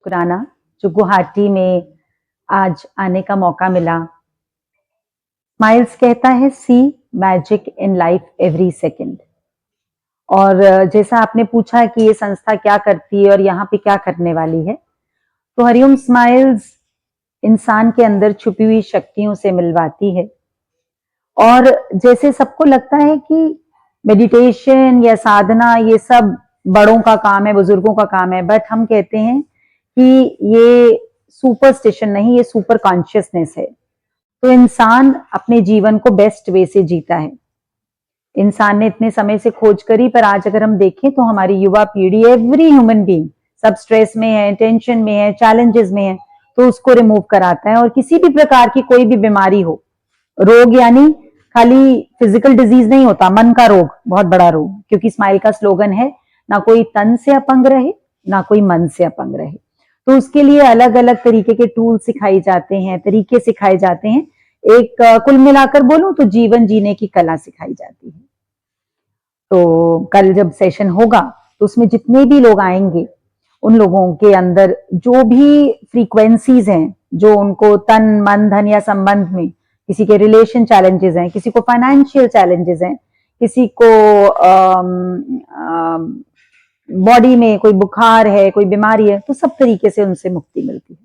शुक्राना जो गुवाहाटी में आज आने का मौका मिला। स्माइल्स कहता है see magic in life every second. और जैसा आपने पूछा कि ये संस्था क्या करती है और यहाँ पे क्या करने वाली है, तो हरिओम स्माइल्स इंसान के अंदर छुपी हुई शक्तियों से मिलवाती है। और जैसे सबको लगता है कि मेडिटेशन या साधना ये सब बड़ों का काम है, बुजुर्गों का काम है, बट हम कहते हैं कि ये सुपरस्टिशन नहीं, ये सुपर कॉन्शियसनेस है। तो इंसान अपने जीवन को बेस्ट वे से जीता है। इंसान ने इतने समय से खोज करी, पर आज अगर हम देखें तो हमारी युवा पीढ़ी, एवरी ह्यूमन बीइंग सब स्ट्रेस में है, टेंशन में है, चैलेंजेस में है, तो उसको रिमूव कराता है। और किसी भी प्रकार की कोई भी बीमारी हो, रोग यानी खाली फिजिकल डिजीज नहीं होता, मन का रोग बहुत बड़ा रोग, क्योंकि स्माइल का स्लोगन है ना कोई तन से अपंग रहे ना कोई मन से अपंग रहे। तो उसके लिए अलग अलग तरीके के टूल सिखाए जाते हैं, तरीके सिखाए जाते हैं। एक कुल मिलाकर बोलूं तो जीवन जीने की कला सिखाई जाती है। तो कल जब सेशन होगा तो उसमें जितने भी लोग आएंगे उन लोगों के अंदर जो भी फ्रीक्वेंसीज हैं, जो उनको तन मन धन या संबंध में, किसी के रिलेशन चैलेंजेस हैं, किसी को फाइनेंशियल चैलेंजेस हैं, किसी को बॉडी में कोई बुखार है, कोई बीमारी है, तो सब तरीके से उनसे मुक्ति मिलती है।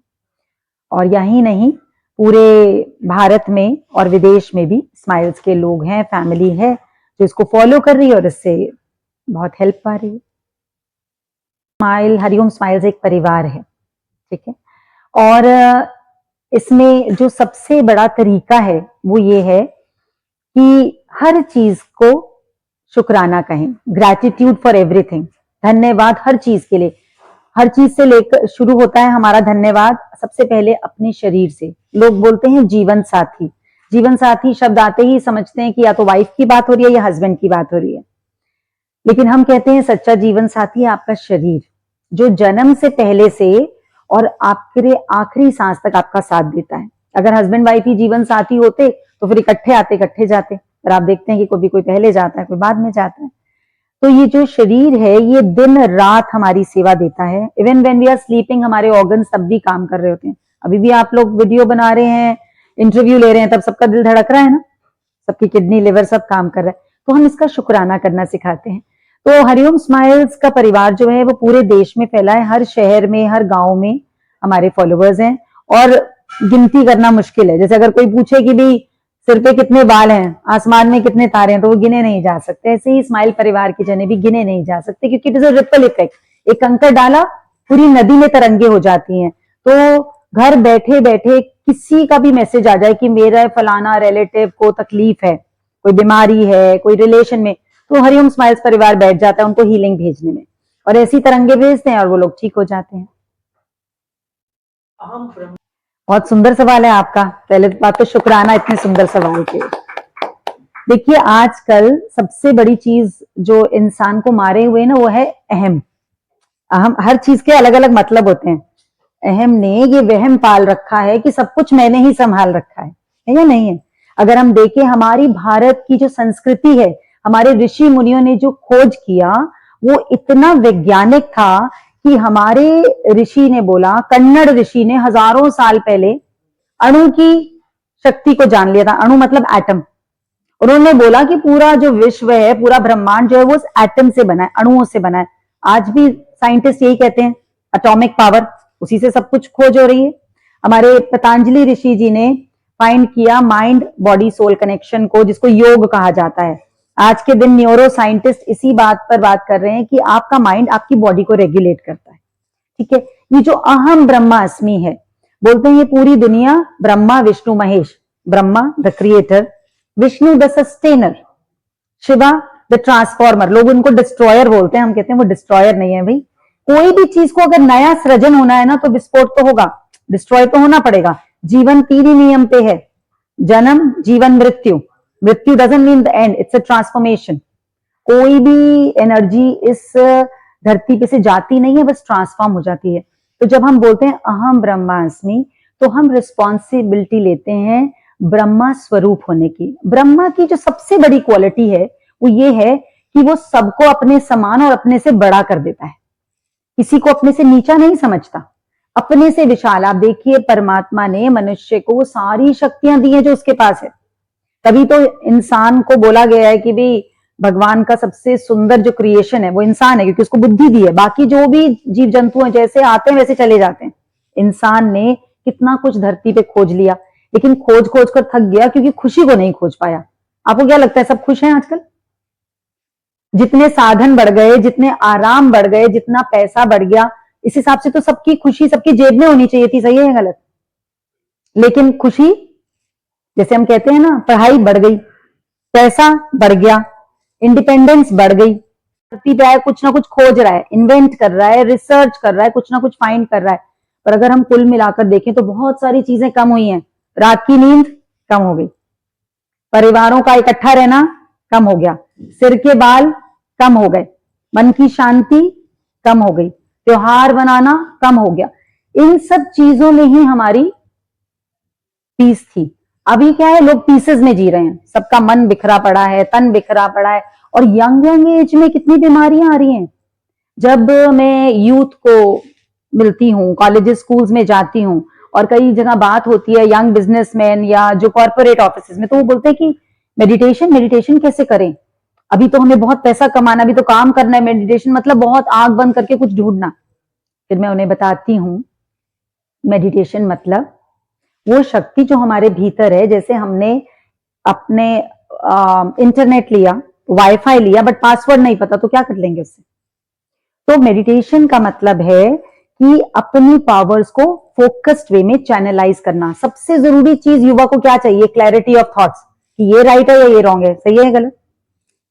और यही नहीं, पूरे भारत में और विदेश में भी स्माइल्स के लोग हैं, फैमिली है जो इसको फॉलो कर रही है और इससे बहुत हेल्प पा रही है। स्माइल, हरिओम स्माइल्स एक परिवार है, ठीक है। और इसमें जो सबसे बड़ा तरीका है वो ये है कि हर चीज को शुक्राना कहें, ग्रैटिट्यूड फॉर एवरीथिंग, धन्यवाद हर चीज के लिए। हर चीज से लेकर शुरू होता है हमारा धन्यवाद सबसे पहले अपने शरीर से। लोग बोलते हैं जीवन साथी, जीवन साथी शब्द आते ही समझते हैं कि या तो वाइफ की बात हो रही है या हस्बैंड की बात हो रही है, लेकिन हम कहते हैं सच्चा जीवन साथी है आपका शरीर, जो जन्म से पहले से और आपके आखिरी सांस तक आपका साथ देता है। अगर हस्बैंड वाइफ ही जीवन साथी होते तो फिर इकट्ठे आते इकट्ठे जाते, पर आप देखते हैं कि कभी कोई पहले जाता है, कोई बाद में जाता है। तो ये जो शरीर है ये दिन रात हमारी सेवा देता है। Even when we are sleeping हमारे ऑर्गन्स तब भी काम कर रहे होते हैं। अभी भी आप लोग वीडियो बना रहे हैं, इंटरव्यू ले रहे हैं, तब सबका दिल धड़क रहा है ना, सबकी किडनी लिवर सब काम कर रहा है। तो हम इसका शुक्राना करना सिखाते हैं। तो हरिओम स्माइल्स का परिवार जो है वो पूरे देश में फैला है, हर शहर में, हर गांव में हमारे फॉलोअर्स हैं। और गिनती करना मुश्किल है। जैसे अगर कोई पूछे कि भाई सिर पे कितने बाल हैं, आसमान में कितने तारे हैं, तो वो गिने नहीं जा सकते। ऐसे ही स्माइल परिवार के जने भी गिने नहीं जा सकते, क्योंकि it is a ripple effect. एक कंकड़ डाला पूरी नदी में तरंगे हो जाती हैं। तो घर बैठे बैठे किसी का भी मैसेज आ जाए कि मेरा फलाना रिलेटिव को तकलीफ है, कोई बीमारी है, कोई रिलेशन में, तो हरिओम स्माइल्स परिवार बैठ जाता है उनको हीलिंग भेजने में, और ऐसी तरंगे भेजते हैं और वो लोग ठीक हो जाते हैं। बहुत सुंदर सवाल है आपका। पहले बात तो शुक्राना इतने सुंदर सवाल के। देखिए आजकल सबसे बड़ी चीज जो इंसान को मारे हुए ना वो है अहम। अहम, हर चीज के अलग अलग मतलब होते हैं। अहम ने ये वहम पाल रखा है कि सब कुछ मैंने ही संभाल रखा है या नहीं है। अगर हम देखें हमारी भारत की जो संस्कृति है, हमारे ऋषि मुनियों ने जो खोज किया वो इतना वैज्ञानिक था कि हमारे ऋषि ने बोला, कन्नड़ ऋषि ने हजारों साल पहले अणु की शक्ति को जान लिया था। अणु मतलब एटम। उन्होंने बोला कि पूरा जो विश्व है, पूरा ब्रह्मांड जो है वो एटम से बना है, अणुओं से बना है। आज भी साइंटिस्ट यही कहते हैं, एटॉमिक पावर, उसी से सब कुछ खोज हो रही है। हमारे पतंजलि ऋषि जी ने फाइंड किया माइंड बॉडी सोल कनेक्शन को, जिसको योग कहा जाता है। आज के दिन न्यूरो साइंटिस्ट इसी बात पर बात कर रहे हैं कि आपका माइंड आपकी बॉडी को रेगुलेट करता है, ठीक है। ये जो अहम ब्रह्मास्मि है, बोलते हैं ये पूरी दुनिया, Brahma Vishnu Mahesh, Brahma the creator, Vishnu the sustainer, Shiva the transformer. लोग उनको डिस्ट्रॉयर बोलते हैं, हम कहते हैं वो डिस्ट्रॉयर नहीं है भाई। कोई भी चीज को अगर नया सृजन होना है ना तो विस्फोट तो होगा, डिस्ट्रॉय तो होना पड़ेगा। जीवन तीन ही नियम पे है, जन्म जीवन मृत्यु। मृत्यु doesn't mean the end, it's a transformation. कोई भी एनर्जी इस धरती पे से जाती नहीं है, बस ट्रांसफॉर्म हो जाती है। तो जब हम बोलते हैं अहम ब्रह्मास्मि, तो हम रिस्पॉन्सिबिलिटी लेते हैं ब्रह्मा स्वरूप होने की। ब्रह्मा की जो सबसे बड़ी क्वालिटी है वो ये है कि वो सबको अपने समान और अपने से बड़ा कर देता है, किसी को अपने से नीचा नहीं समझता। अपने से विशाल। आप देखिए परमात्मा ने मनुष्य को वो सारी शक्तियां दी है जो उसके पास है। तभी तो इंसान को बोला गया है कि भी भगवान का सबसे सुंदर जो क्रिएशन है वो इंसान है, क्योंकि उसको बुद्धि दी है। बाकी जो भी जीव जंतु हैं जैसे आते हैं वैसे चले जाते हैं। इंसान ने कितना कुछ धरती पे खोज लिया, लेकिन खोज खोज कर थक गया क्योंकि खुशी को नहीं खोज पाया। आपको क्या लगता है सब खुश हैं आजकल? जितने साधन बढ़ गए, जितने आराम बढ़ गए, जितना पैसा बढ़ गया, इस हिसाब से तो सबकी खुशी सबकी जेब में होनी चाहिए थी। सही है या गलत? लेकिन खुशी, जैसे हम कहते हैं ना, पढ़ाई बढ़ गई, पैसा बढ़ गया, इंडिपेंडेंस बढ़ गई, धरती पे आए कुछ ना कुछ खोज रहा है, इन्वेंट कर रहा है, रिसर्च कर रहा है, कुछ ना कुछ फाइंड कर रहा है। पर अगर हम कुल मिलाकर देखें तो बहुत सारी चीजें कम हुई हैं। रात की नींद कम हो गई, परिवारों का इकट्ठा रहना कम हो गया, सिर के बाल कम हो गए, मन की शांति कम हो गई, त्योहार बनाना कम हो गया। इन सब चीजों में ही हमारी पीस थी। अभी क्या है, लोग पीसेस में जी रहे हैं, सबका मन बिखरा पड़ा है, तन बिखरा पड़ा है, और यंग यंग एज में कितनी बीमारियां आ रही हैं। जब मैं यूथ को मिलती हूँ, कॉलेजेस स्कूल्स में जाती हूँ, और कई जगह बात होती है यंग बिजनेसमैन या जो कॉर्पोरेट ऑफिस में, तो वो बोलते हैं कि मेडिटेशन मेडिटेशन कैसे करें, अभी तो हमें बहुत पैसा कमाना, अभी तो काम करना है, मेडिटेशन मतलब बहुत आंख बंद करके कुछ ढूंढना। फिर मैं उन्हें बताती हूँ मेडिटेशन मतलब वो शक्ति जो हमारे भीतर है। जैसे हमने अपने इंटरनेट लिया, वाईफाई लिया, बट पासवर्ड नहीं पता तो क्या कर लेंगे उससे? तो मेडिटेशन का मतलब है कि अपनी पावर्स को फोकस्ड वे में चैनलाइज करना। सबसे जरूरी चीज युवा को क्या चाहिए? क्लैरिटी ऑफ थॉट्स, कि ये राइट है या ये रॉन्ग है, सही है गलत।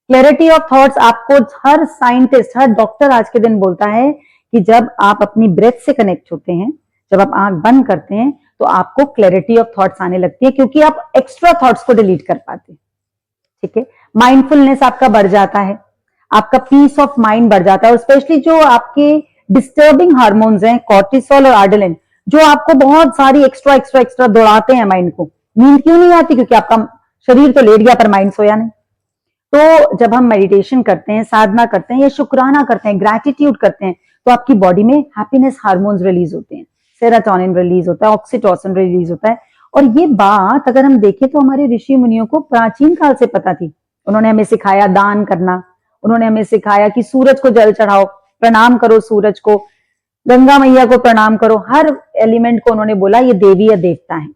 क्लैरिटी ऑफ थॉट्स आपको हर साइंटिस्ट, हर डॉक्टर आज के दिन बोलता है कि जब आप अपनी ब्रेथ से कनेक्ट होते हैं, जब आप आंख बंद करते हैं, तो आपको क्लैरिटी ऑफ थॉट्स आने लगती है, क्योंकि आप एक्स्ट्रा थॉट्स को डिलीट कर पाते हैं। ठीक है, माइंडफुलनेस आपका बढ़ जाता है, आपका पीस ऑफ माइंड बढ़ जाता है, और स्पेशली जो आपके डिस्टर्बिंग हार्मोन्स हैं, कॉर्टिसोल और एड्रेनलिन, जो आपको बहुत सारी एक्स्ट्रा एक्स्ट्रा एक्स्ट्रा दौड़ाते हैं माइंड को। नींद क्यों नहीं आती? क्योंकि आपका शरीर तो लेट गया पर माइंड सोया नहीं। तो जब हम मेडिटेशन करते हैं, साधना करते हैं, या शुक्राना करते हैं, ग्रैटिट्यूड करते हैं, तो आपकी बॉडी में हैप्पीनेस हार्मोन्स रिलीज होते हैं, सेरोटोनिन रिलीज होता है, ऑक्सीटोसिन रिलीज होता है। और ये बात अगर हम देखें तो हमारे ऋषि मुनियों को प्राचीन काल से पता थी। उन्होंने हमें सिखाया दान करना, उन्होंने हमें सिखाया कि सूरज को जल चढ़ाओ, प्रणाम करो सूरज को, गंगा मैया को प्रणाम करो, हर एलिमेंट को उन्होंने बोला ये देवी या देवता है।